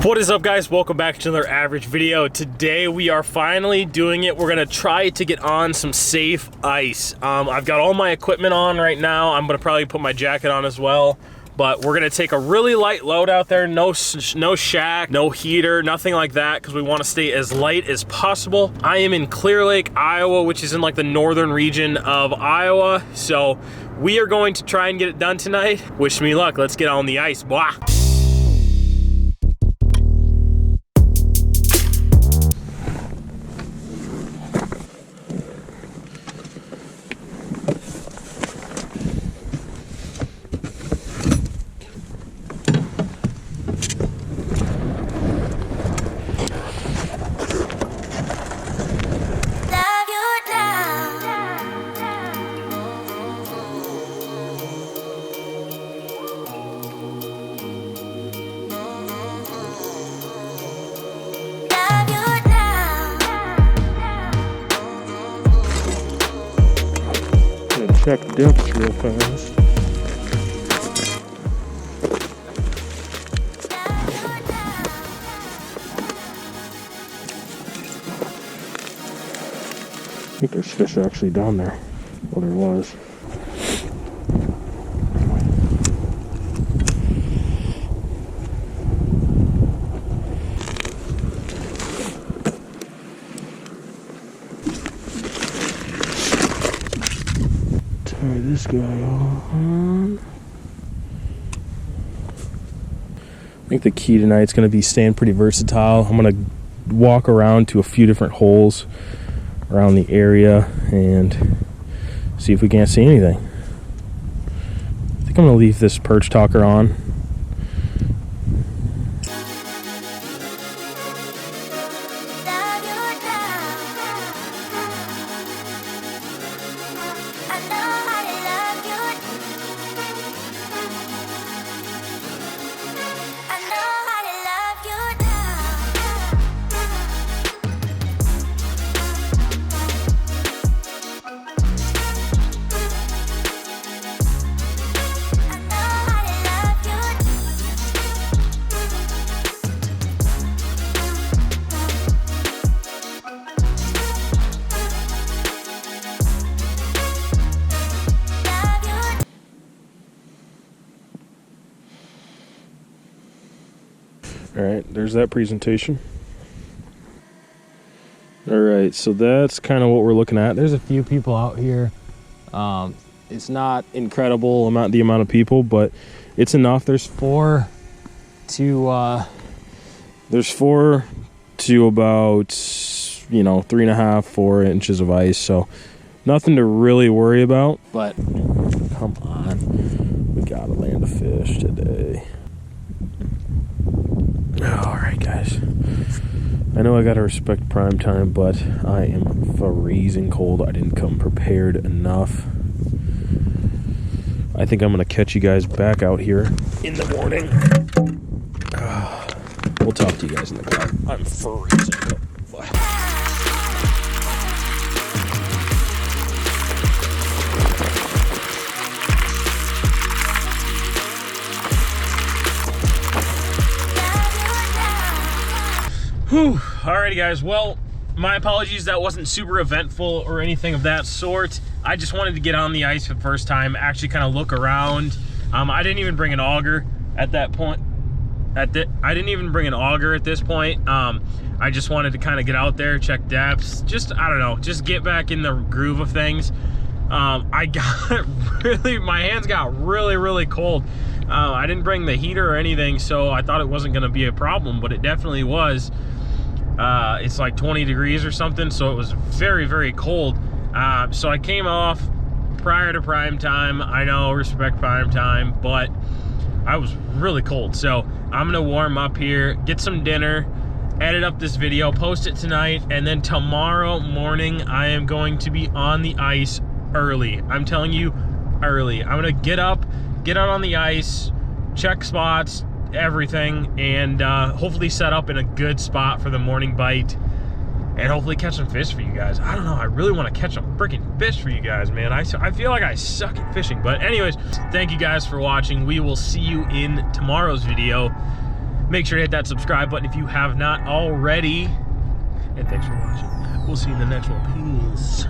What is up, guys? Welcome back to another average video. Today we are finally doing it. We're gonna try to get on some safe ice. I've got all my equipment on right now. I'm gonna probably put my jacket on as well, but we're gonna take a really light load out there. No shack, no heater, nothing like that, because we want to stay as light as possible. I am in Clear Lake, Iowa, which is in like the northern region of Iowa. So we are going to try and get it done tonight. Wish me luck. Let's get on the ice. Blah. Check depth real fast. I think there's fish actually down there. Well, there was. Tie this guy on. I think the key tonight is going to be staying pretty versatile. I'm going to walk around to a few different holes around the area and see if we can't see anything. I think I'm going to leave this perch talker on. Alright, there's that presentation. Alright, so that's kind of what we're looking at. There's a few people out here. It's not incredible the amount of people, but it's enough. There's four to about 3.5, 4 inches of ice, so nothing to really worry about. But come on, we gotta land a fish today. Alright, guys, I know I gotta respect prime time, but I am freezing cold. I didn't come prepared enough. I think I'm gonna catch you guys back out here in the morning. We'll talk to you guys in the car. I'm freezing. Whew. Alrighty, guys, well, my apologies, that wasn't super eventful or anything of that sort. I just wanted to get on the ice for the first time, actually kind of look around. I didn't even bring an auger at that point. I didn't even bring an auger at this point. I just wanted to kind of get out there, check depths, just, I don't know, just get back in the groove of things. My hands got really cold. I didn't bring the heater or anything, so I thought it wasn't gonna be a problem, but it definitely was. It's like 20 degrees or something, so it was very cold. So I came off prior to prime time. I know, respect prime time, but I was really cold. So I'm gonna warm up here, get some dinner, edit up this video, post it tonight, and then tomorrow morning I am going to be on the ice early. I'm telling you, early. I'm gonna get up, get out on the ice, check spots, everything, and hopefully set up in a good spot for the morning bite and hopefully catch some fish for you guys. I don't know, I really want to catch some freaking fish for you guys, man. I feel like I suck at fishing. But anyways, thank you guys for watching. We will see you in tomorrow's video. Make sure to hit that subscribe button if you have not already. And thanks for watching. We'll see you in the next one. Peace.